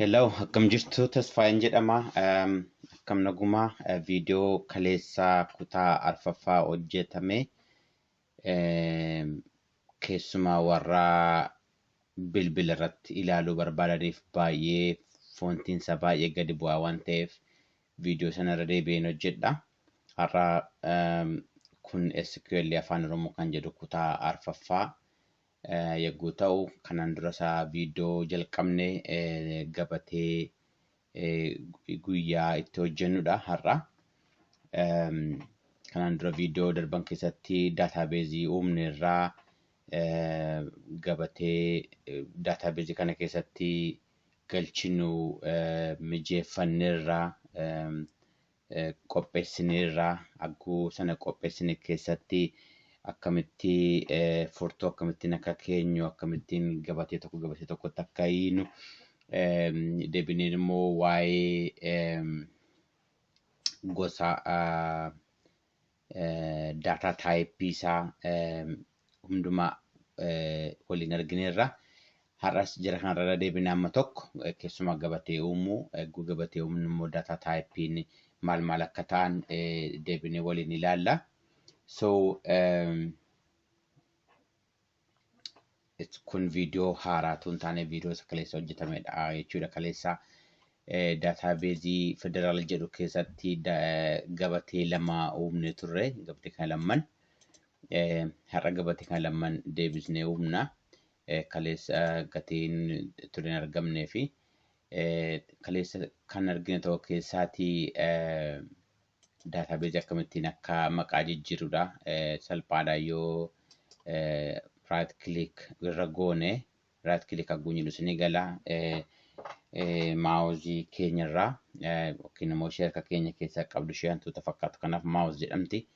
Hello, akkam jirtu Tasfaayeen jedhama. Akkam nagumaa viidiyoo kaleessaa kutaa arfaffaa hojjetame keessumaa warra bilbila irratti ilaaluu barbaadaniif baay'ee foontiinsa baay'ee gadi bu'aa waan ta'eef viidiyoo sanarra deebi'een hojjedha. Har'a kun SQL Afaan Oromoo kan jedhu kutaa arfaffaa yagguu ta'u kanaan dura isaa viidiyoo jalqabne gabatee guyyaa itti hojjennudha har'a. Kanaan dura viidiyoo darban keessatti daataabeezii uumne irraa gabatee daataabeezii kana keessatti galchinu mijeeffanne irraa qopheessine irraa akkuu sana qopheessine keessatti akkamitti furtuu akkamittiin akka keenyu akkamittiin gabatee tokkotti akka hiinu deebinee immoo waa'ee gosa daataa taayipii isaa hundumaa waliin argineerra. Har'as jara kanarra deebinee amma tokko keessumaa gabatee uumuu gabatee uumnu immoo daataa taayipiin maal akka ta'an deebinee waliin ilaalla. So kun viidiyoo haaraa tun taane viidiyoo isa kaleessa hojjetamedha jechuudha. Kaleessa daataabeezii federaal jedhu keessatti gabatee lama uumne turre. Gabatee kana lamman har'a gabatee kana lamman deebisnee uumna. Kaleessa gatiin ture hin argamnee fi kaleessa kan argine tokko keessaatii daataabeezii akkamittiin akka maqaa jijjiirudha. Salphaadha yoo right click irra goone right click haguun jedhu isin gala maawuzii keenyarraa yookiin immoo ishee harka keenya keessaa qabdu ishee hantuuta fakkaatu kanaaf maawuz jedhamti.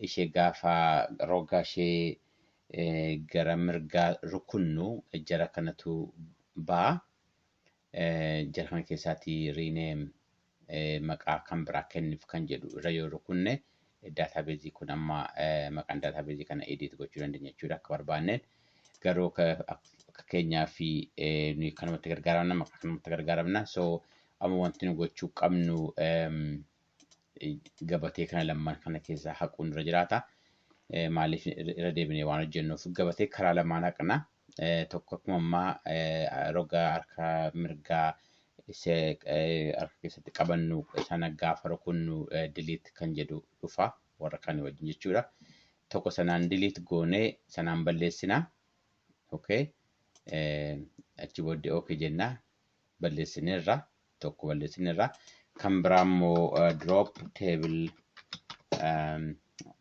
Ishee gaafa roga ishee gara mirgaa rukunnu jara kanatu ba'a. Jara kana keessaatii riineem maqaa kan biraa kennuuf kan jedhu irra yoo rukunne daataabeezii kun amma maqaan daataabeezii kana edit gochuu dandeenya jechuudha akka barbaanneen. Garuu akka keenyaa fi nuyi kanumatti gargaaramna maqaa kanumatti gargaaramna. So amma wanti nu gochuu qabnu gabatee kana lamman kana keessaa haquun irra jiraata. Maaliif irra deebinee waan hojjennuuf gabatee karaa lamaan haqna. Tokko akkuma ammaa roga harka mirgaa harka keessatti qabannu sana gaafa rukunnu delete kan jedhu dhufa warra kan wajjin jechuudha. Tokko sanaan delete goonee sanaan balleessina. Okay. Achi booddee okay jenna balleessineerra tokko balleessineerra. Kan biraa immoo drop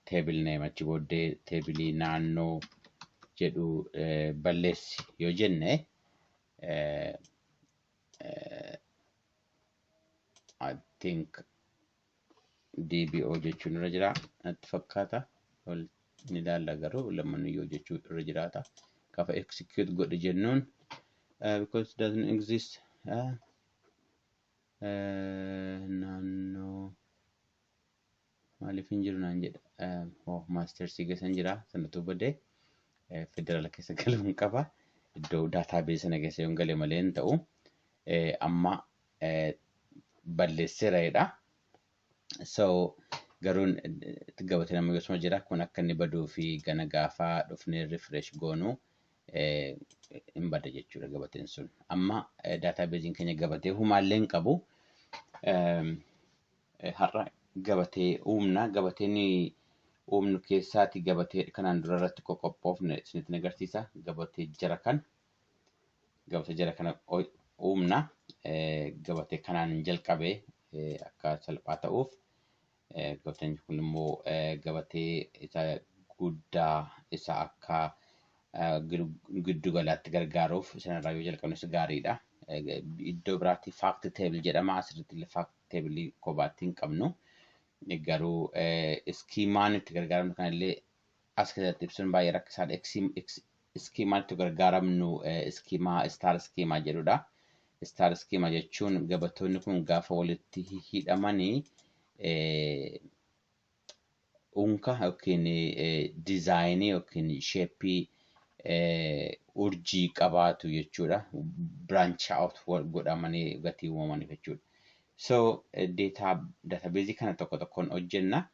table name achi booddee teebilii naannoo jedhu balleessi yoo jenne I think DBO jechuun irra jira natti fakkaata. Ni ilaalla garuu lamman yoo jechuu irra jiraata. Gaafa execute godhe jennuun because it doesn't exist naannoo maaliif hin jiru naan jedha. Master sigesan jira sanatu badee federaal keessa galuun qaba. Iddoo daataabeezii sana keessa yoo galee malee hin ta'u. Amma balleesseeraadha. So garuun gabatee nama yoosuma jira kun akka inni baduu fi gana gaafa dhufnee refresh goonu hin bada jechuudha gabateen sun. Amma daataabeeziin keenya gabatee humaallee hin qabu. Har'a gabatee uumna. Gabateen uumnu keessaati gabatee kanaan dura irratti qoqqophoofne isinitti agarsiisa. Gabatee jara kana uumna. Gabatee kanaan jalqabee akka salphaa ta'uuf gabateen kun immoo gabatee isa guddaa isa akka giddu galaatti gargaaruuf sanarraa yoo jalqabnes gaariidha. Iddoo biraatti fact table jedhama. Asirratti fact table kophaatti hin qabnu. Garuu iskiimaan itti gargaaramnu kanallee as keessatti ibsuun baay'ee rakkisaadha. Iskiimaan itti gargaaramnu iskiimaa star iskiimaa jedhudha. Star iskiimaa jechuun gabatoonni kun gaafa walitti hidhamanii unka yookiin diizaayinii yookiin sheeppii urjii qabaatu jechuudha. Branch out godhamanii gatii uumamanii jechuudha. So database kana tokko tokkoon hojjenna.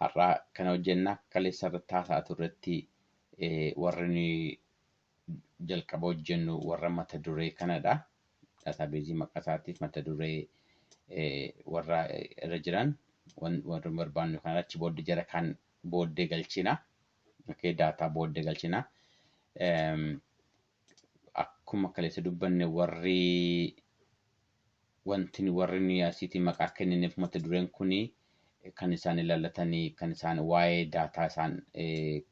Har'a kana hojjenna kaleessa irratti haasaa turretti warri jalqaba hojjennu warra mata duree kanadha. Database maqaa isaatiif mata duree warra irra jiran warra barbaannu kan achi booddee jara kan booddee galchina. Okay, data booddee galchina. Akkuma kaleessa dubbanne warri asiitii maqaa kenniniif mata dureen kuni kan isaan ilaallatanii kan isaan waa'ee daataa isaan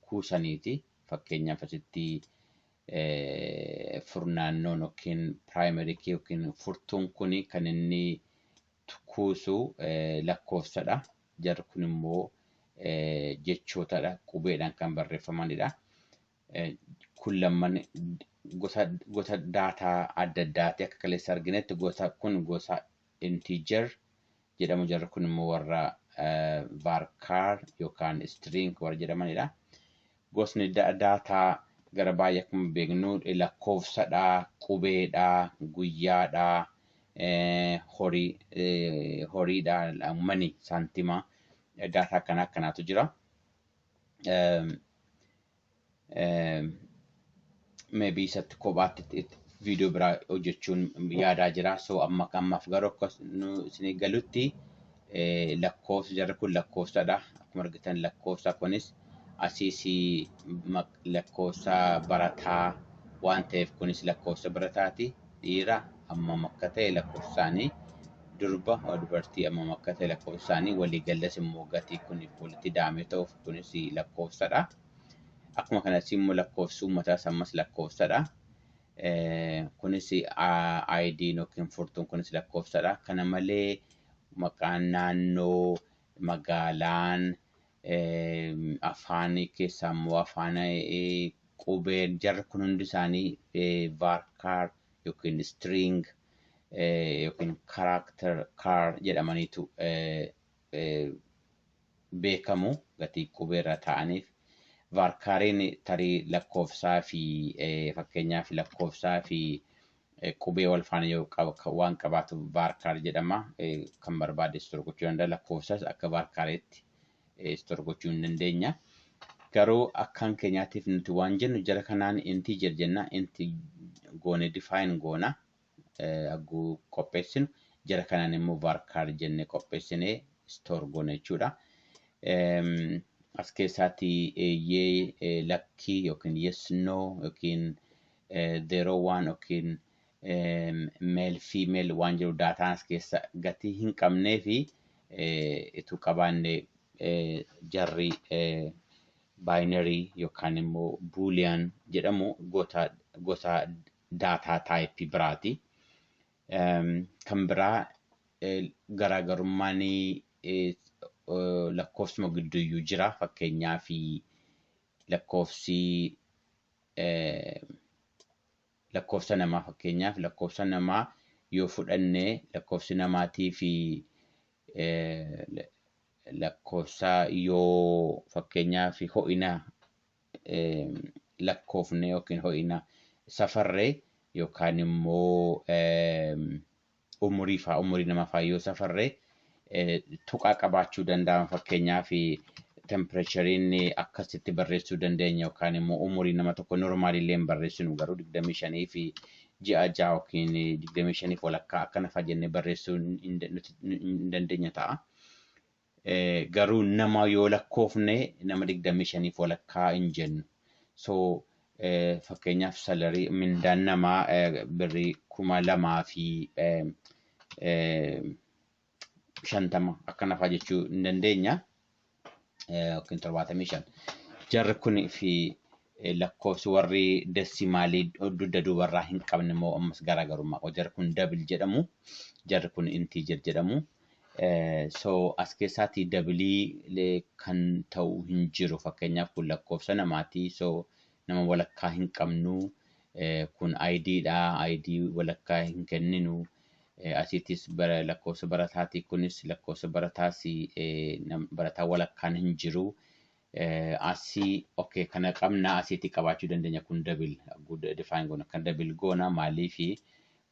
kuusaniiti. Fakkeenyaaf asitti furnaannoon yookiin primary key yookiin furtuun kuni kan inni kuusu lakkoofsadha. Jarri kun immoo jechootadha. Qubeedhaan kan barreeffamanidha. Kun lamman gosa daataa adda addaati. Akka kaleessa arginetti gosa integer jedhamu. Jarri kun immoo warra varchar yookaan string warra jedhamanidha. Gosni daataa gara baay'ee akkuma beeknu lakkoofsadha, qubeedha, guyyaadha, horiidha, money, saantima. Daataa akkanaatu jira. Maybe isatti kophaatti viidiyoo biraa hojjechuun yaadaa jira. So ammaaf garuu akka isin galutti lakkoofsa jarri kun lakkoofsadha. Akkuma argitan lakkoofsa kunis asiis lakkoofsa barataa waan ta'eef kunis lakkoofsa barataati. Dhiira ammam akka ta'e lakkoofsa isaanii, durba dubartii ammam akka ta'e lakkoofsa isaanii, waliigallas immoo gatii kuniif walitti daamee ta'uuf kunis lakkoofsadha. Akkuma kanas immoo lakkoofsi uummataas ammas lakkoofsadha. Kunis ID yookiin furtuun kunis lakkoofsadha. Kana malee maqaan naannoo, magaalaan, afaan keessaa immoo afaan qubeen jarri kun hundi isaanii varchar yookiin string yookiin character car jedhamaniitu beekamu gatii qubeerra ta'aniif. Varchariin tarii lakkoofsaa fi fakkeenyaaf lakkoofsaa fi qubee wal faana yoo waan qabaatu varchar jedhama. Kan barbaade store gochuu danda'a. Lakkoofsas akka varchariitti store gochuu hin dandeenya. Garuu akkaan keenyaatiif nuti waan jennu jara kanaan integer jenna. Inti goone define goona. Agguu qopheessinu jara kanaan immoo varchar jenne qopheessinee store goona jechuudha. As keessaatti eeyyee lakkii yookiin yes no yookiin 01 yookiin male female waan jiru daataan as keessa gatii hin qabnee fi ituu qabaanne jarri binary yookaan immoo boolean jedhamu gosa daataa taayipii biraati. Kan biraa garaagarummaan lakkoofsuma gidduuyyuu jira. Fakkeenyaaf lakkoofsa namaa fakkeenyaaf lakkoofsa namaa yoo fudhanne lakkoofsi namaatii fi lakkoofsa yoo fakkeenyaaf ho'ina lakkoofne yookiin ho'ina safarree yookaan immoo umurii namaa fa'aa yoo safarree tuqaa qabaachuu danda'an. Fakkeenyaaf temperaturiin akkasitti barreessuu dandeenya yookaan immoo umurii nama tokko normaalillee barreessinu garuu 25 fi ji'a 6 yookiin 25 fi walakkaa akkana fa'aa jennee barreessuu hin dandeenya ta'a. Garuu nama yoo lakkoofne nama 25 fi walakkaa hin jennu. So fakkeenyaaf salarii mindaan namaa birrii 2,000 fi 50 akkana fa'aa jechuu hin dandeenya. Yookiin 75. Jarri kun fi lakkoofsi warri desimaalii dugda duubarraa hin qabne immoo ammas garaagarummaa. Jarri kun double jedhamu. Jarri kun integer jedhamu. So as keessaatti double kan ta'u hin jiru. Fakkeenyaaf kun lakkoofsa namaati. So nama walakkaa hin qabnu. Kun IDdha. ID walakkaa hin kenninu. Asitis lakkoofsa barataati. Kunis lakkoofsa barataas barataa walakkaan hin jiru. asii okay kana qabna asitti qabaachuu dandeenya kun double define goona kan double goona maaliifi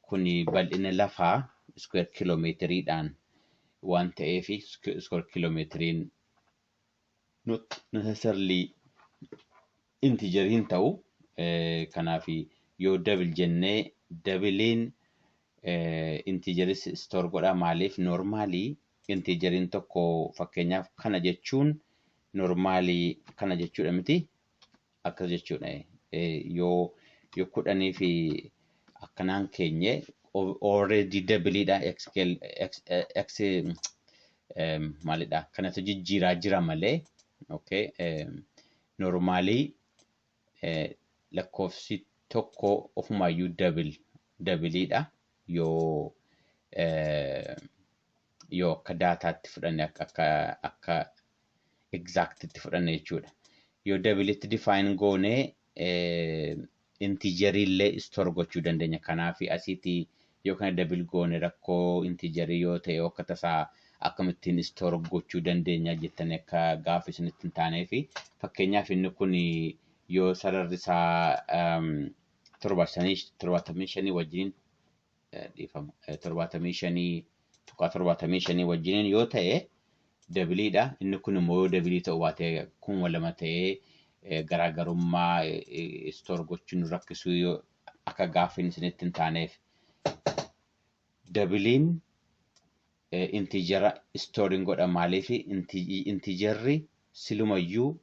kuni bal'ina lafaa square kilomeetiriidhaan waan ta'eefi square kilomeetiriin not necessarily integer hin ta'u kanaafi yoo double jennee doublein integeris store godha maaliif normally integerin tokko fakkeenyaaf kana jechuun normally kana jechuudha miti akka jechuudha yoo kudhanii fi akkanaan keenye already doubleidha x maalidha kanatu jijjiiraa jira malee okay normally lakkoofsi tokko ofumayyuu doubleidha yoo akka daataatti fudhanne akka exactly fudhanne jechuudha. Yoo double define goone integer illee store gochuu dandeenya. Kanaaf asitti yoo kana double goone rakkoo integer yoo ta'e akka tasaa akkamittiin store gochuu dandeenya jettanii akka gaafa isinitti hin taanee fi fakkeenyaaf inni kun yoo sararri isaa 75 wajjin dhiifama 75 wajjin yoo ta'e doubleidha inni kun immoo double ta'uu baatee kun walama ta'ee garaagarummaa store gochuun rakkisuu yoo akka gaafa isinitti hin taaneef doublein integer storing godha maaliif integerri silumayyuu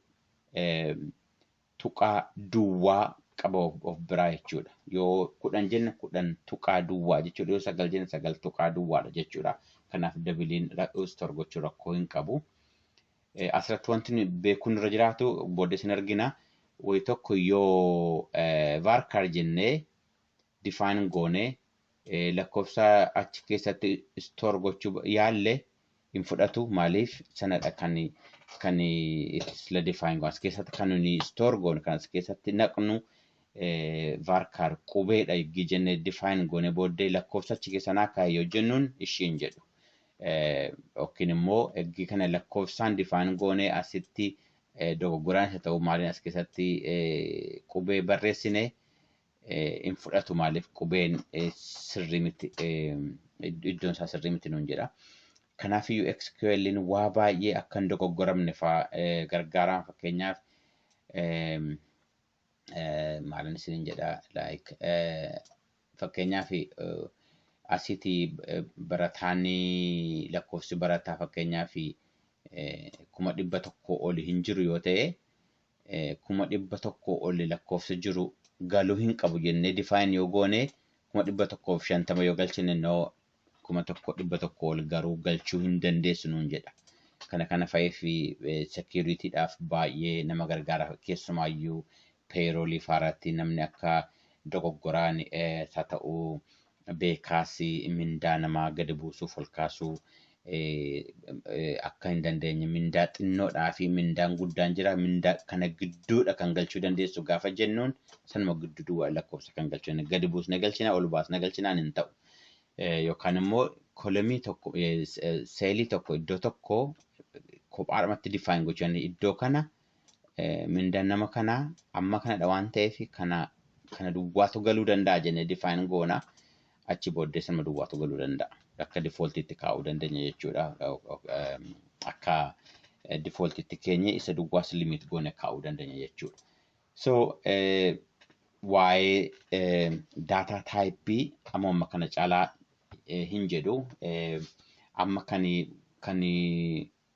tuqaa duwwaa qaba of biraa jechuudha. Yoo 10 jenna 10 tuqaa duwwaa jechuudha. Yoo 9 jenna 9 tuqaa duwwaadha jechuudha. Kanaaf doublein store gochuu rakkoo hin qabu. Asirratti wanti beekuun irra jiraatu booddee isin argina. Wayi tokko yoo varchar jennee define goone lakkoofsa achi keessatti store gochuu yaalle hin fudhatu maaliif sanadha kan isla define goone as keessatti kan nuyi store goone kan as keessatti naqnu varchar qubeedha yiggi jennee define goone booddee lakkoofsa achi keessa naakaa yoo jennuun ishiin jedhu. Yookiin immoo eegii kana lakkoofsaan define goone asitti dogoggoraan isa ta'u maaliin as keessatti qubee barreessine hin fudhatu maaliif qubeen sirrii miti iddoon isaa sirrii miti nuun jedha. Kanaaf iyyuu SQLin waa baay'ee akka hin dogoggoramne fa'aa gargaaraan fakkeenyaaf maaliin isin jedha like fakkeenyaaf asitti barataanii lakkoofsi barataa fakkeenyaaf 100,000 oli hin jiru yoo ta'e 100,000 oli lakkoofsi jiru galuu hin qabu jennee define yoo goone 150 yoo galchine noo 100,000 ol garuu galchuu hin dandeessu nuun jedha. Kana fa'ee fi securityidhaaf baay'ee nama gargaara keessumaayyuu payroll faaratti namni akka dogoggoraan isaa ta'uu beekaas mindaa namaa gadi buusuuf ol kaasuu akka hin dandeenye mindaa xinnoodhaa fi mindaan guddaan jira mindaa kana gidduudha kan galchuu dandeessu gaafa jennuun sanuma gidduu duwwaa lakkoofsa kan galchuu gadi buusne galchina ol baasne galchinaan hin ta'u yookaan immoo kolomii tokko seelii tokko iddoo tokko kophaadhumatti define gochuun iddoo kana mindaan nama kanaa amma kanadha waan ta'eef kana duwwaatu galuu danda'a jennee define goona achi booddee sanuma duwwaatu galuu danda'a. Akka defaultiitti kaa'uu dandeenya jechuudha. Akka defaultiitti keenya isa duwwaas limit goone kaa'uu dandeenya jechuudha. So waa'ee data type amma kana caalaa hin jedhu amma kan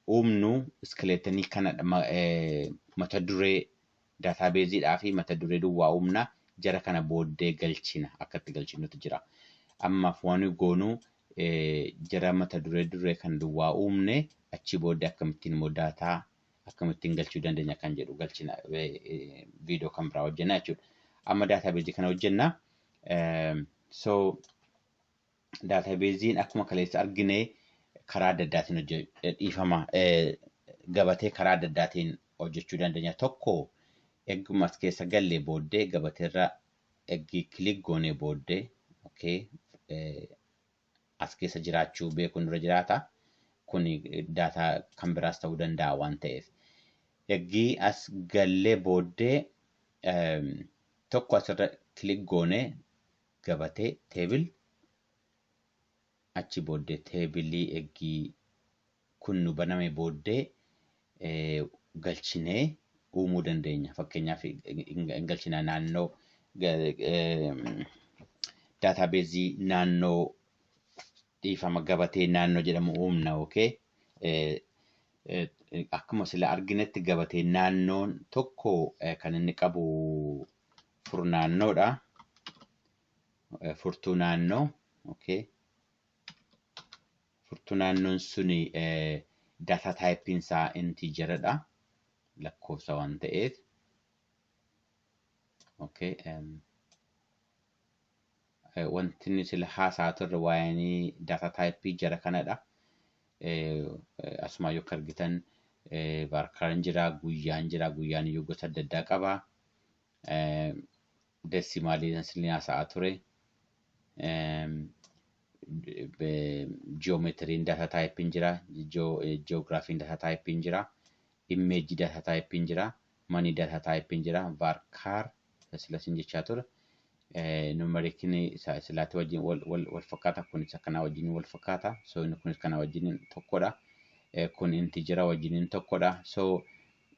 uumnu skeleetanii kana mata duree databaaseedhaa fi mata duree duwwaa uumna jara kana booddee galchina akkatti galchinutu jira. Amma waan goonu jara mata duree kan duwwaa uumne achi booddee akkamittiin immoo daataa akkamittiin galchuu dandeenya kan jedhu galchina viidiyoo kan biraa hojjenna jechuudha. Amma database kana hojjenna. So databasein akkuma kaleessa argine karaa adda addaatiin dhiifama gabatee karaa adda addaatiin hojjechuu dandeenya. Tokko egguma as keessa gallee booddee gabateerra eggii kilik goonee booddee okay as keessa jiraachuu beekuun irra jiraata. Kun daataa kan biraas ta'uu danda'a waan ta'eef. Eggii as gallee booddee tokko asirra kilik goonee gabatee teebil achi booddee teebilii eggii kun nu baname booddee galchinee uumuu dandeenya. Fakkeenyaaf galchina naannoo daatabeezii naannoo dhiifama gabatee naannoo jedhamu uumna. Akkuma sila arginetti gabatee naannoon tokko kan inni qabu furnaannoodha. Furtuu naannoo. Furtuu naannoon suni data typein isaa integeradha. Lakkoofsa waan ta'eef. Wanti inni sila haasaa turre waa'ee data type jara kanadha. Asuma yoo argitan barkaan jira, guyyaan jira, guyyaan iyyuu gosa adda addaa qaba. Deesimaaliin sila haasaa ture. Geometriin data typein jira, geographiin data typein jira, image data typein jira, money data typein jira, varchar sila sin jechaa ture. Numerikin silaatti wajjin wal fakkaata, kunis akkana wajjin wal fakkaata. So inni kunis kana wajjin tokkodha. Kun integera wajjin tokkodha. So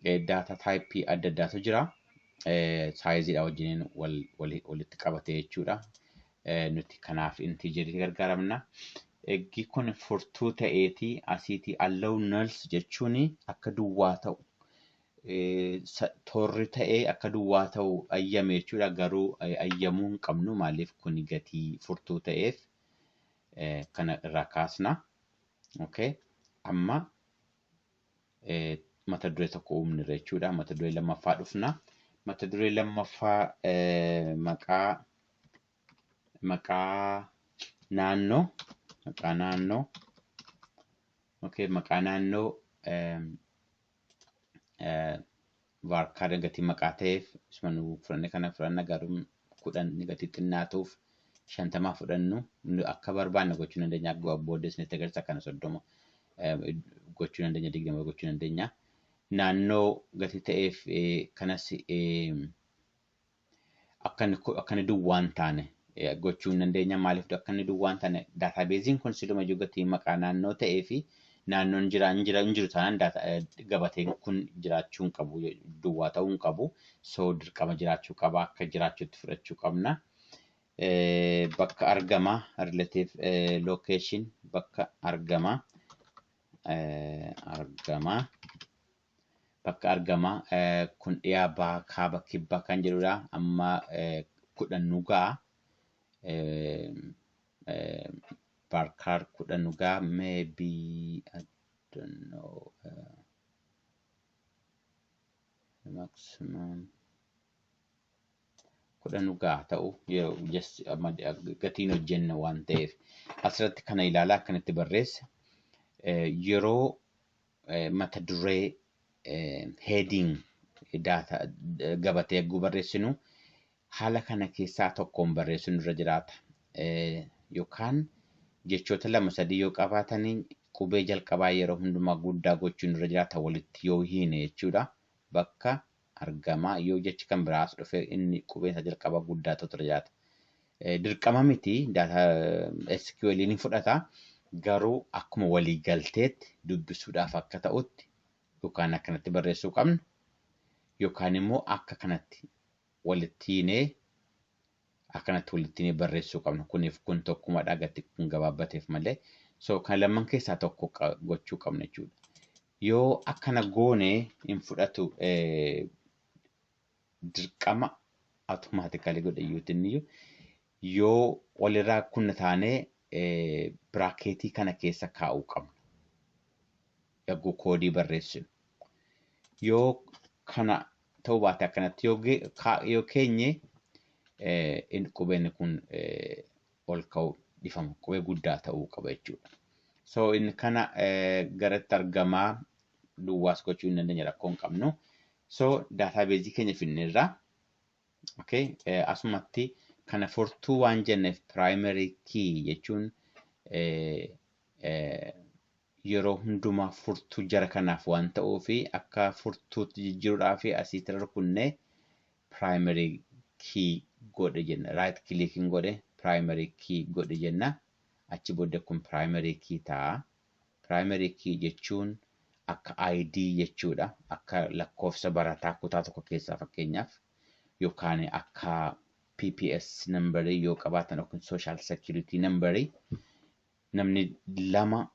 data type adda addaatu jira. Saayiziidha wajjin walitti qabate jechuudha. Nuti kanaaf integerii gargaaramna. Eggii kun furtuu ta'eeti asiitii allow nulls jechuun akka duwwaa ta'u. Torri ta'ee akka duwwaa ta'u ayyame jechuudha. Garuu ayyamuu hin qabnu maaliif kun gatii furtuu ta'eef kana irraa kaasna. Amma mata duree tokko uumne jechuudha. Mata duree lammaffaa dhufna. Mata duree lammaffaa maqaa naannoo. Maqaa naannoo. Maqaa naannoo. Varchar gatii maqaa ta'eef isuma nu fudhanne kana fudhanna garuu 10 gatii xinnaatuuf 50 fudhannu akka barbaanne gochuu dandeenya. Booddees ni agarsiisa kana 30 gochuu dandeenya, 20 gochuu dandeenya. Naannoo gatii ta'eef kanas akka inni duwwaan taane gochuu dandeenya. Maaliif akka inni duwwaan taane daatabeeziin kun siluma iyyuu gatii maqaa naannoo ta'eefi naannoon jiru taanaan gabateen kun jiraachuu hin qabu, duwwaa ta'uu hin qabu. So dirqama jiraachuu qaba, akka jiraachuutti fudhachuu qabna. Bakka argama relative location bakka argama kun dhiyaa baha kaaba kibbaa kan jedhudha. Amma 10 nu ga'a. Varchar 10 nu ga'a. Maybe I don't know maximum 10 nu ga'a ta'u just gatiin hojjenna waan ta'eef asirratti kana ilaalaa akkanatti barreessa. Yeroo mata duree heading data gabatee eeguu barreessinu haala kana keessaa tokkoon barreessuun irra jiraata. Yookaan jechoota 2-3 yoo qabaatanii qubee jalqabaa yeroo hundumaa guddaa gochuun irra jiraata walitti yoo hiine jechuudha. Bakka argamaa yoo jechi kan biraas dhufe inni qubeen isa jalqabaa guddaa ta'utu irra jiraata. Dirqama miti data SQL ni fudhata. Garuu akkuma walii galteetti dubbisuudhaaf akka ta'utti yookaan akkanatti barreessuu qabna. Yookaan immoo akka kanatti walitti hiinee barreessuu qabna. Kuniif kun tokkumadha gatii kun gabaabbateef malee. So kan lamman keessaa tokko gochuu qabna jechuudha. Yoo akkana goone hin fudhatu dirqama automaatikali godhayyuutin yoo walirraa kun taanee biraaketii kana keessa kaa'uu qabna. Eeguu koodii barreessinu. Yoo kana ta'uu baate akkanatti yoo keenye qubeen kun ol ka'uu dhiifama. Qubee guddaa ta'uu qaba jechuudha. So inni kana garatti argamaa duwwaas gochuu hin dandeenya rakkoo hin qabnu. So daatabeezii keenya finneerra. Asumatti kana furtuu waan jenneef primary key jechuun yeroo hundumaa furtuu jara kanaaf waan ta'uufi akka furtuutti jijjiiruudhaaf asitti rukunnee primary key godhe jenna. Right clicking godhe primary key godhe jenna. Achi booddee kun primary key ta'a. Primary key jechuun akka ID jechuudha. Akka lakkoofsa barataa kutaa tokko keessaa fakkeenyaaf yookaan akka PPS numberii yoo qabaatan yookiin social security numberii namni lama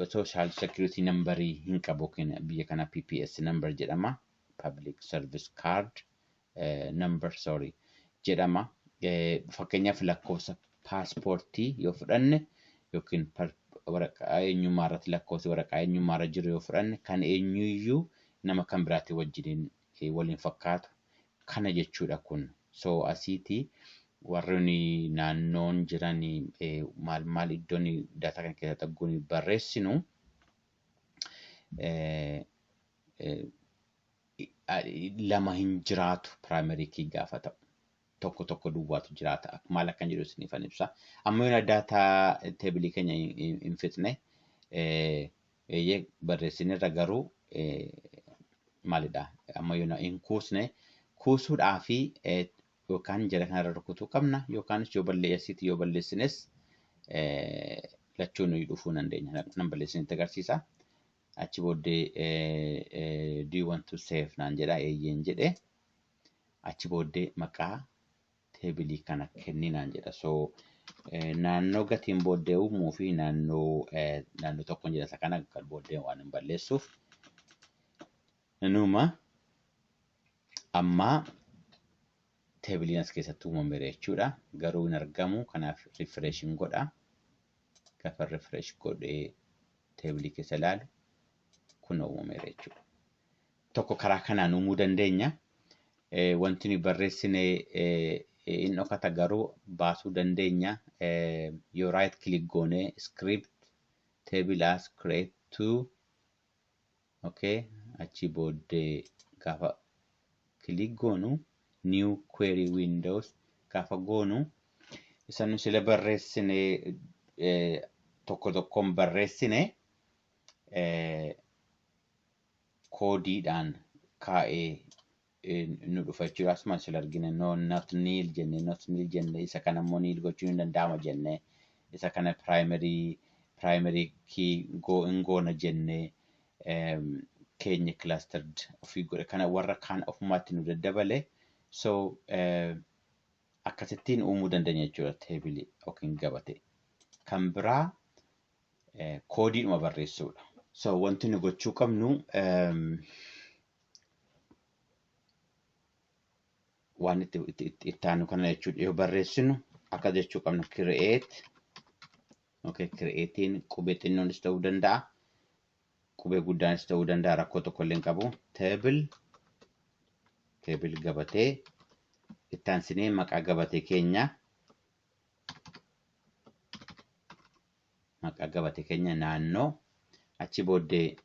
social security numberii hin qabu yookiin biyya kana PPS number jedhama. Public service card number jedhama. Fakkeenyaaf lakkoofsa paaspoortii yoo fudhanne yookiin waraqaa eenyummaa irratti lakkoofsi waraqaa eenyummaa irra jiru yoo fudhanne kan eenyuyyuu nama kan biraatti wajjiniin waliin fakkaatu kana jechuudha kun. So asiiti warri naannoon jiran maal iddoon daataa kan keessatti agguun barreessinu lama hin jiraatu primary key gaafa ta'u. Tokko duwwaatu jiraata. Maal akkan jedhu isiniifan ibsa. Amma yoo daataa teebilii keenya hin fixne barreessinerra garuu maalidha. Amma yoo hin kuusne kuusuudhaafi yookaan jala kanarra rukutuu qabna yookaanis yoo balleessines lachuun dhufuu dandeenya. Nan balleessinitti agarsiisa. Achi booddee do you want to save naan jedha eeyyeen jedhe. Achi booddee maqaa teebilii kana kenninaan jedha. So naannoo gatiin booddee uumuu fi naannoo tokkoon jedha. Isa kana kan booddee waan hin balleessuuf. Numa amma teebiliin as keessatti uumameera jechuudha. Garuu hin argamu. Kanaaf refresh godha. Gaafa refresh godhee teebilii keessa ilaalu kun uumameera jechuudha. Tokko karaa kanaan uumuu dandeenya. Wanti nuyi barreessine in dhokata garuu baasuu dandeenya. Yoo right click goone script table as create to okay achi booddee gaafa click goonu new query windows gaafa goonu isa nu sila barreessine tokkoon barreessine koodiidhaan kaa'ee nu dhufa jechuudha. Asuma sila argine not nil jenne isa kana immoo nil gochuu hin danda'ama jenne isa kana primary key goona jenne keenya clustered ofii godhe kana warra kaan ofumaatti nu daddabale. So akkasittiin uumuu dandeenya jechuudha teebilii yookiin gabatee. Kan biraa koodiidhuma barreessuudha. So wanti nu gochuu qabnu waan itti aanu kana jechuudha. Yoo barreessinu akka jechuu qabnu create. Okay, createin qubee xinnoonis ta'uu danda'a. Qubee guddaanis ta'uu danda'a. Rakkoo tokko illee hin qabu. Table gabatee itti aansinee maqaa gabatee keenya naannoo achi booddee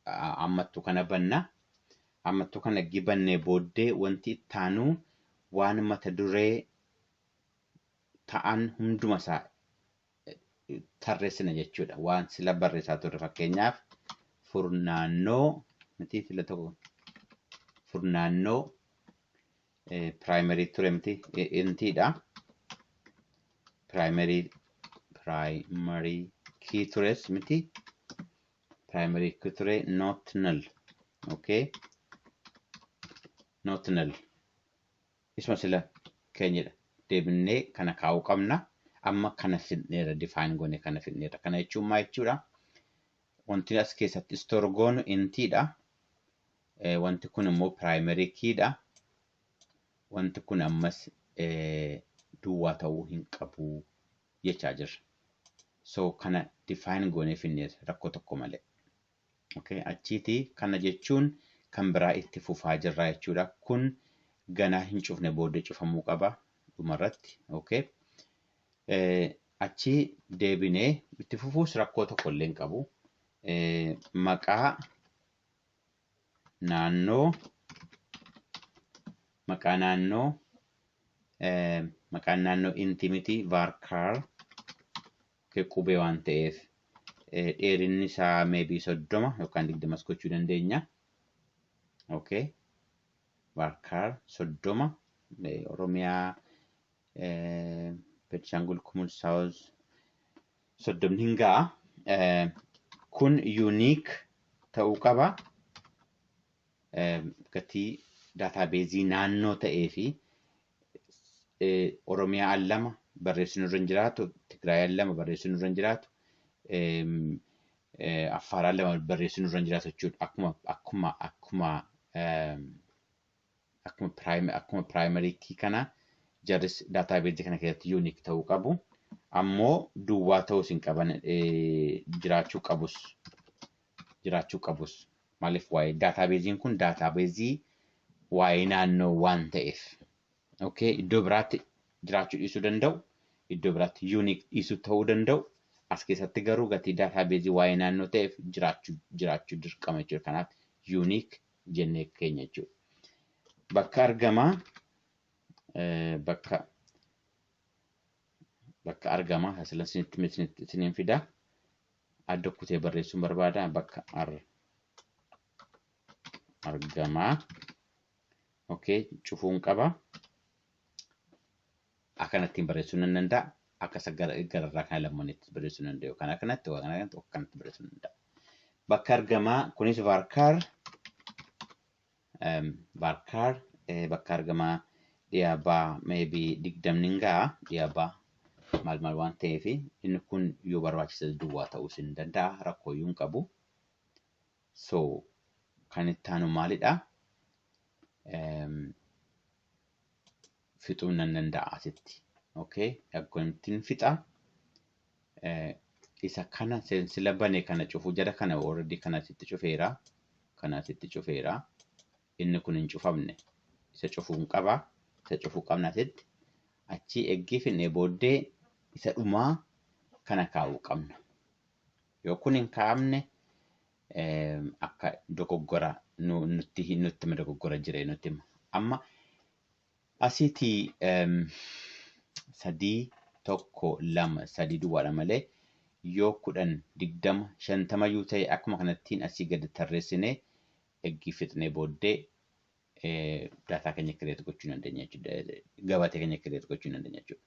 ammattu kana banna. Ammattu kana gibannee booddee wanti itti aanu waan mata duree ta'an hunduma isaa tarreessina jechuudha. Waan sila barreessaa turre fakkeenyaaf furnaannoo miti fila tokko furnaannoo primary ture miti intiidha. Primary key tures miti primary key ture not null. Okay, not null isuma sila keenyadha. Deebinee kana kaa'uu qabna. Amma kana fidneera define goone kana fidneera. Kana jechuun maal jechuudha? Wanti as keessatti store goonu intiidha. Wanti kun immoo primary keyidha. Wanti kun ammas duwwaa ta'uu hin qabu jechaa jirra. So kana define goone fidneera rakkoo tokko malee. Okay, achiiti kana jechuun kan biraa itti fufaa jirra jechuudha. Kun ganaa hin cufne booddee cufamuu qaba dhumarratti. Okay. Achi deebinee itti fufuus rakkoo tokko illee hin qabu. Maqaa naannoo intimity varchar qubee waan ta'eef dheerinni isaa maybe 30 yookaan 20 gochuu dandeenya. Okay. Varkar 30 Oromiyaa Benishangul Gumuz South 30 hin ga'a. Kun unique ta'uu qaba. Gatii database naannoo ta'ee fi Oromiyaa lama barreessinu irra jiraatu, Tigraay lama barreessinu irra jiraatu, Affaar lama barreessinu irra jiraatu jechuudha. Akkuma primary key kana jarris database kana keessatti unique ta'uu qabu. Ammoo duwwaa ta'uu hin qaban jiraachuu qabus. Maaliif waa'ee database kun database waa'ee naannoo waan ta'eef. Okay, iddoo biraatti jiraachuu dhiisuu danda'u, iddoo biraatti unique dhiisuu ta'uu danda'u. As keessatti garuu gatii database waa'ee naannoo ta'eef jiraachuu dirqama jechuudha. Kanaaf unique jennee keenya jechuudha. Bakka argamaa asirratti isiniin fida. Adda kutee barreessuun barbaada. Bakka argamaa. Okay, cufuun qaba. Akkanattiin barreessuu nan danda'a. Akka gararraa kana lammaanitti barreessuu nan danda'u. Kan akkanatti barreessuu nan danda'a. Bakka argamaa kunis varkar bakka argamaa dhiyaabaa maybe 20 hin ga'a. Dhiyaabaa maal waan ta'eef inni kun yoo barbaachisa duwwaa ta'uu hin danda'a. Rakkoo hin qabu. So kan itti aanu maalidha? Fixuun nan danda'a asitti. Okay, akkamittiin fixa? Isa kana sila bane kana cufuu jala kana already kana sitti cufeera. Inni kun hin cufamne. Isa cufuun qaba. Isa cufuu qabna asitti. Achi eggii finnee booddee isa dhumaa kana kaa'uu qabna. Yoo kun hin kaa'amne akka dogoggora nutti dogoggora jiree nutti amma asitti 3 1 2 3 duwwaadha malee yoo 10 20 50 yoo ta'e akkuma kanattiin asii gadi tarreessinee eggii fixnee booddee daataa keenya kireet gochuu dandeenya jechuudha. Gabatee keenya kireet gochuu dandeenya jechuudha.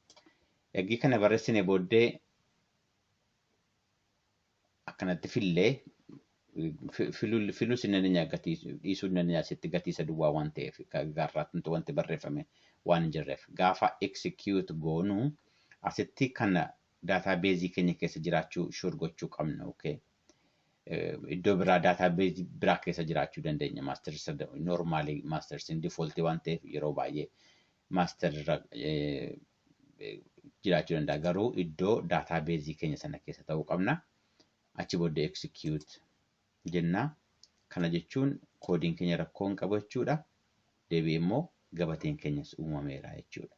Eggii kana barreessinee booddee akkanatti filuu sin dandeenya dhiisuu dandeenya asitti gatii isa duwwaa waan ta'eef gaarraatti wanti barreeffame waan hin jirreef gaafa execute goonu asitti kana database keenya keessa jiraachuu shur gochuu qabna. Okay, iddoo biraa database biraa keessa jiraachuu dandeenya. Masters normally masters in default waan ta'eef yeroo baay'ee master jiraachuu danda'a. Garuu iddoo database keenya sana keessa ta'uu qabna. Achi booddee execute jenna. Kana jechuun koodiin keenya rakkoo hin qabu jechuudha. Deebi'ee immoo gabateen keenyas uumameera jechuudha.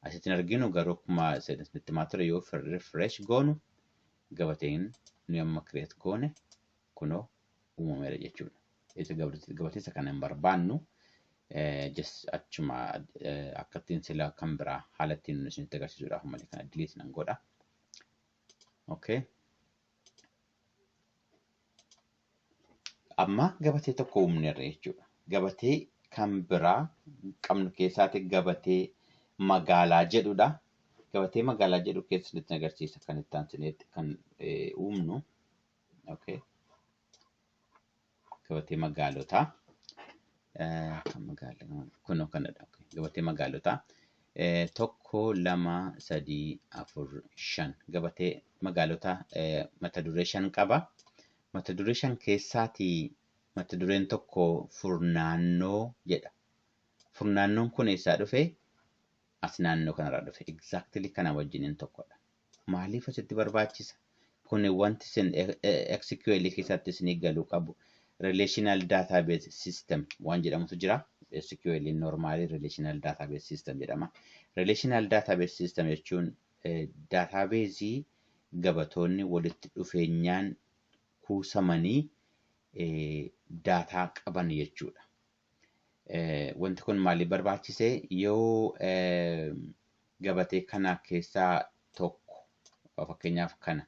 Asitti arginu garuu akkuma seenatti maatura yoo refresh goonu gabateen nu amma create goone kunoo uumameera jechuudha. Isa gabateessa kana hin barbaannu just achuma akkattiin sila kan biraa haala ittiin nu isinitti agarsiisuudhaaf malee kana delete nan godha. Okay. Amma gabatee tokko uumneerra jechuudha. Gabatee kan biraa qabnu keessaatti gabatee magaalaa jedhudha. Gabatee magaalaa jedhu keessatti agarsiisa kan itti aansineetti kan uumnu. Okay. Gabatee magaalotaa. Kunoo kanadha. Gabatee magaalotaa. 1 2 3 4 5 gabatee magaalotaa mata duree 5 qaba. Mata duree 5 keessaati mata dureen tokko furnaannoo jedha. Furnaannoon kun eessaa dhufe? As naannoo kanarraa dhufe. Exactly kana wajjiniin tokkodha. Maaliif asitti barbaachisa? Kun wanti isin SQL keessatti isin galuu qabu. Relational database system waan jedhamutu jira. SQL normally relational database system jedhama. Relational database system jechuun database gabatoonni walitti dhufeenyaan kuusamanii daataa qaban jechuudha. Wanti kun maaliif barbaachise? Yoo gabatee kana keessaa tokko fakkeenyaaf kana.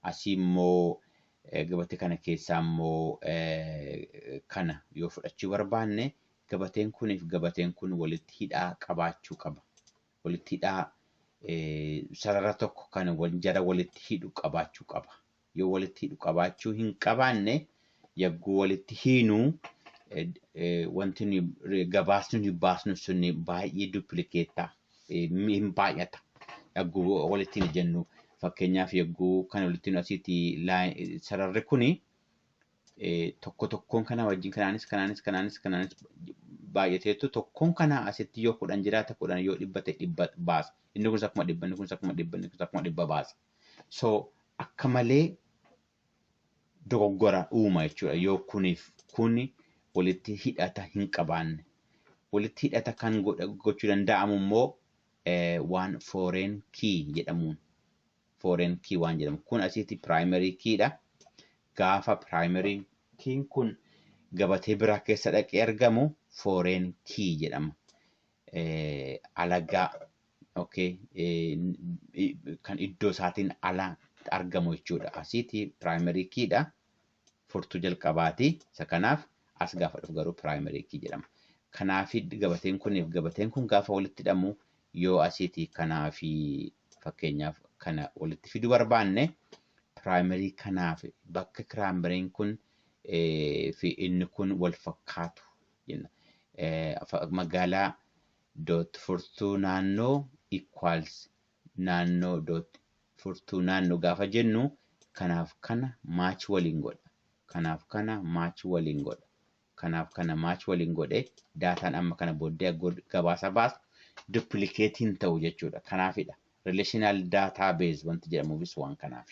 Asii immoo gabatee kana keessaa immoo kana yoo fudhachuu barbaanne gabateen kuniif gabateen kun walitti hidhaa qabaachuu qaba. Walitti hidhaa sarara tokko kan jara walitti hidhu qabaachuu qaba. Yoo walitti hidhu qabaachuu hin qabaanne yagguu walitti hiinuu wanti gabaasni baasnu sunni baay'ee duplikeetaa hin baay'ata. Yagguu walitti hin jennu fakkeenyaaf yagguu kan walitti hinu asiiti sararri kuni tokko tokkoon kana wajjin kanaanis baay'ateetu tokkoon kana asitti yoo 10 jiraata 10 yoo 100 baasa. Inni kun akkuma 100 inni kun akkuma 100 inni kun akkuma 100 baasa. So akka malee dogoggora uuma jechuudha yoo kuniif kuni walitti hidhata hin qabaanne. Walitti hidhata kan gochuu danda'amu immoo waan foreign key jedhamuun. Foreign key waan jedhamu kun asitti primary key dha. Gaafa primary key kun gabatee biraa keessa dhaqee argamu foreign key jedhama. Alagaa okay kan iddoo isaatiin ala argamu jechuudha. Asitti primary key dha. Furtuu jalqabaati. Isa kanaaf as gaafa dhufu garuu primary key jedhama. Kanaaf gabateen kuniif gabateen kun gaafa walitti hidhamu yoo asitti kanaaf fakkeenyaaf kana walitti fiduu barbaanne primary kanaaf bakka primary kun fi inni kun wal fakkaatu jenna. Magaalaa dot furtuu naannoo equals naannoo dot furtuu naannoo gaafa jennu kanaaf kana match waliin godha. Kanaaf kana match waliin godha. Kanaaf kana match waliin godhe daataan amma kana booddee gabaasa baasu duplicating ta'u jechuudha. Kanaafidha. Relational database wanti jedhamuufis waan kanaaf.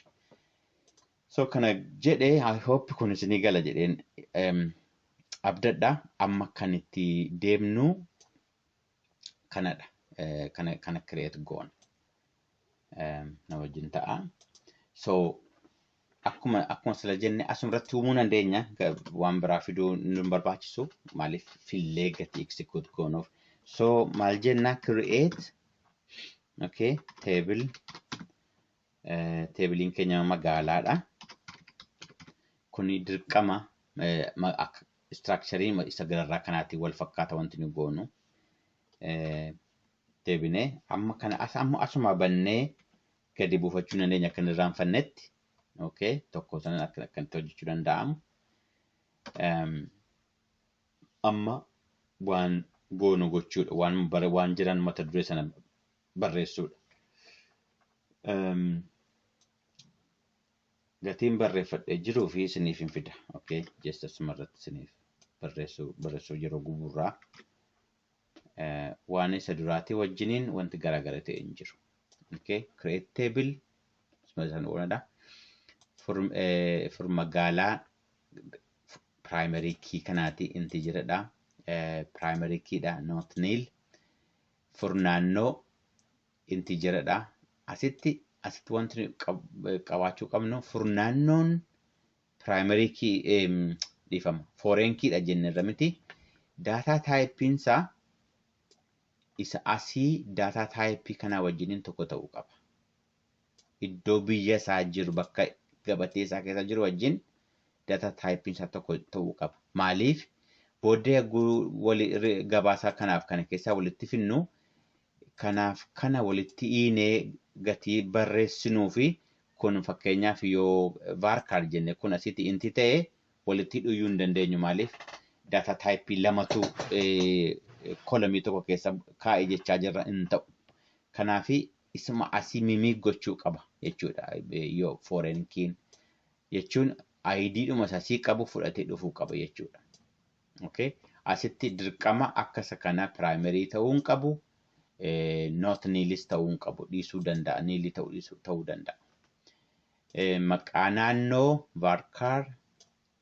So kana jedhee I hope kun isinii gala jedheen abdadha. Amma kan itti deemnu kanadha. Kana create goon. Na wajjin ta'a. So akkuma sila jenne asumarratti uumuu dandeenya waan biraa fiduu nu barbaachisu maaliif fillee gati execute goonuuf. So maal jenna create okay table tabliin keenya magaalaadha. Kuni dirqama structure isa gararraa kanaatti wal fakkaata wanti nu goonu. Deebinee amma kana asuma bannee gadi buufachuu dandeenya kan irraanfannetti. Okay, tokko sanan akkanitti hojjechuu danda'amu. Amma waan goonu gochuudha waan jiran mata duree sana barreessuudha. Gatiin barreeffadhee jiruu fi isiniif hin fida. Okay, just asumarratti isiniif barreessuu yeroo guburraa. Waan isa duraatii wajjiniin wanti garaagara ta'e hin jiru. Okay, create table isuma oonadha. For magaalaa primary key kanaati inti jiradha. Primary key dha not nil. For naannoo inti jiradha. Asitti wanti qabaachuu qabnu for naannoon primary key dhiifama. Foreign key dha jennerra miti. Data type insa isa asii data type kana wajjiniin tokko ta'uu qaba. Iddoo biyya isaa jiru bakka gabatee isaa keessa jiru wajjin data type isaa tokko ta'uu qaba. Maaliif booddee gabaasa kanaaf kana keessaa walitti finnu kanaaf kana walitti hiinee gatii barreessinuu fi kun fakkeenyaaf yoo varchar jenne kun asitti inti ta'e walitti hidhuu hin dandeenyu. Maaliif data type lamatu kolomii tokko keessa kaa'ee jechaa jirra hin ta'u. Kanaaf isuma asii mimii gochuu qaba jechuudha. Yoo foreign key jechuun ID dhuma asii qabu fudhatee dhufuu qaba jechuudha. Okay, asitti dirqama akkasa kana primary ta'uu qabu. Not nilis ta'uu qabu dhiisuu danda'a. Nili ta'uu danda'a. Maqaa naannoo varchar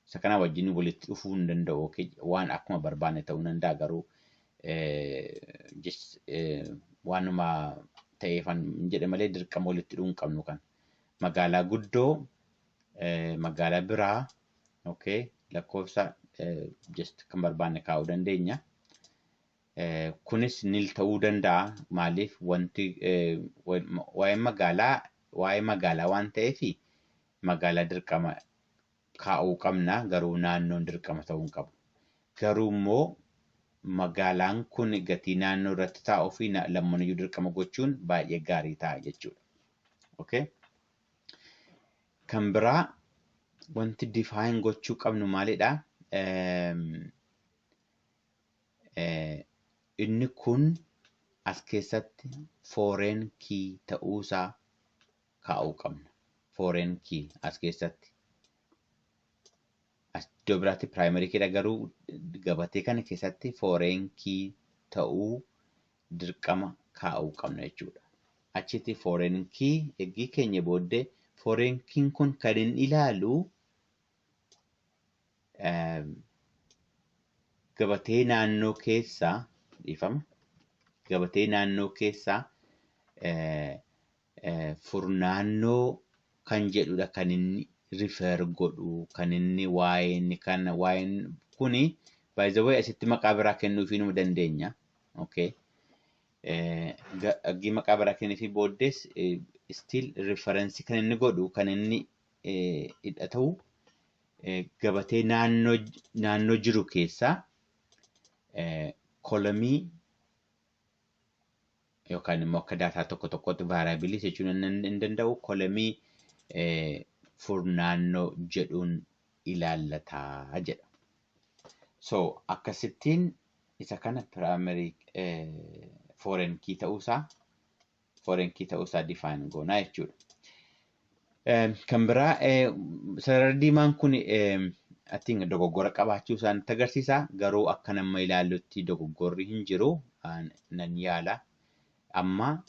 isa kana wajjin walitti dhufuu hin danda'u. Okay, waan akkuma barbaanne ta'uu danda'a garuu waanuma ta'eefan jedhe malee dirqama walitti hidhuu hin qabnu kan. Magaalaa guddoo magaalaa biraa okay lakkoofsa just kan barbaanne kaa'uu dandeenya. Kunis nil ta'uu danda'a. Maaliif wanti waa'ee magaalaa waa'ee magaalaa waan ta'eef magaalaa dirqama kaa'uu qabna garuu naannoon dirqama ta'uu hin qabu. Garuu immoo magaalaan kun gatii naannoo irratti taa'uu fi lammaaniyyuu dirqama gochuun baay'ee gaarii ta'a jechuudha. Okay? Kan biraa wanti define gochuu qabnu maalidha? Inni kun as keessatti foreign key ta'uusaa kaa'uu qabna. Foreign key as keessatti. As iddoo biraatti primary keydha garuu gabatee kana keessatti foreign key ta'uu dirqama kaa'uu qabna jechuudha. Achitti foreign key eegii keenya booddee foreign key kun kan inni ilaalu gabatee naannoo keessaa dhiifama. Gabatee naannoo keessaa furnaannoo kan jedhudha kan inni refer godhu kan inni waa'een kuni by the way asitti maqaa biraa kennuufii nu dandeenya. Okay. Eegii maqaa biraa kennuufii booddees still reference kan inni godhu kan inni hidhatu gabatee naannoo jiru keessaa kolomii yookaan immoo akka daataa tokkotti variabilii jechuun hin danda'u kolomii furnaannoo jedhuun ilaallataa jedha. So akkasittiin isa kana primary foreign key ta'uusaa define goonaa jechuudha. Kan biraa sarara diimaan kun atiin dogoggora qabaachuu isaanitti agarsiisa. Garuu akka nama ilaallutti dogoggorri hin jiru nan yaala. Amma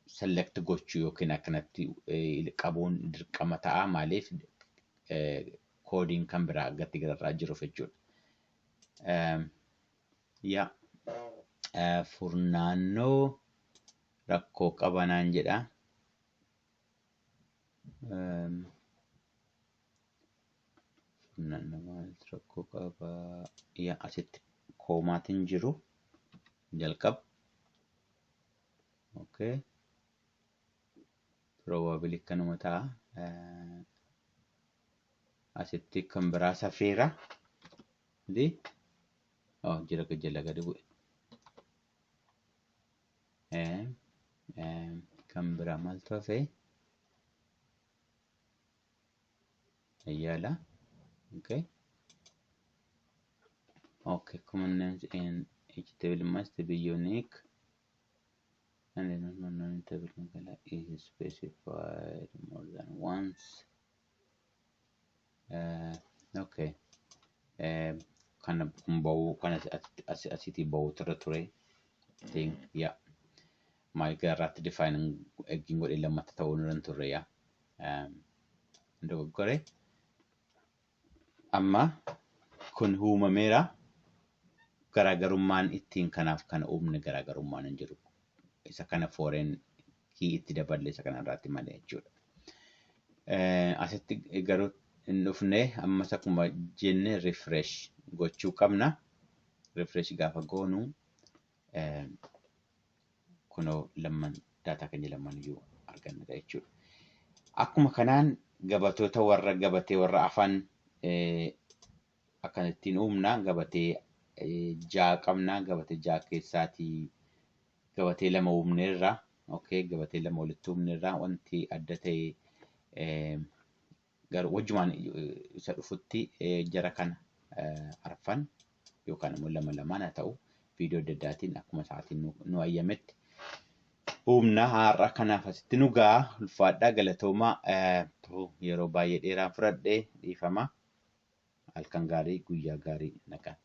select gochuu yookiin akkanatti qabuun dirqama ta'a maaliif koodiin kan biraa gatti gararraa jiruuf jechuudha. Furnaannoo rakkoo qabanaan jedha. Rakkoo qaba. Asitti koomaatiin jiru jalqaba. Okay. Probably kanuma ta'a. Asitti kan biraa safeera. Jira jala gadi bu'e. Kan biraa maaltu hafe? Ayyaala. Okay. Okay. Common names in each table must be unique. And then non-table is specified more than once. Okay. Kind of bow, kind of a city bow territory thing. Yeah. My garret defining a gingo ilamata owner to Rea. Do gore. Amma kun huma mera garaagarummaan ittiin kanaaf kana uumne garaagarummaan hin jiru. Isa kana foreign key itti daballe isa kana irratti malee jechuudha. Asitti garuu hin dhufne ammas akkuma jenne refresh gochuu qabna. Refresh gaafa goonu kunoo daataa keenya lamman iyyuu argannudha jechuudha. Akkuma kanaan gabatee warra afaan akkanattiin uumna gabatee jaa qabna gabatee jaa keessaatii gabatee lama uumneerra. Okay, gabatee lama walitti uumneerra wanti adda ta'e garuu wajjumaan isa dhufutti jara kana arfan yookaan immoo lamaan haa ta'u viidiyoo adda addaatiin akkuma sa'aatiin nu ayyametti uumna har'a kanaaf asitti nu ga'a ulfaadhaa galatoomaa yeroo baay'ee dheeraan fudhadhee dhiifama halkan gaarii guyyaa gaarii nagaan.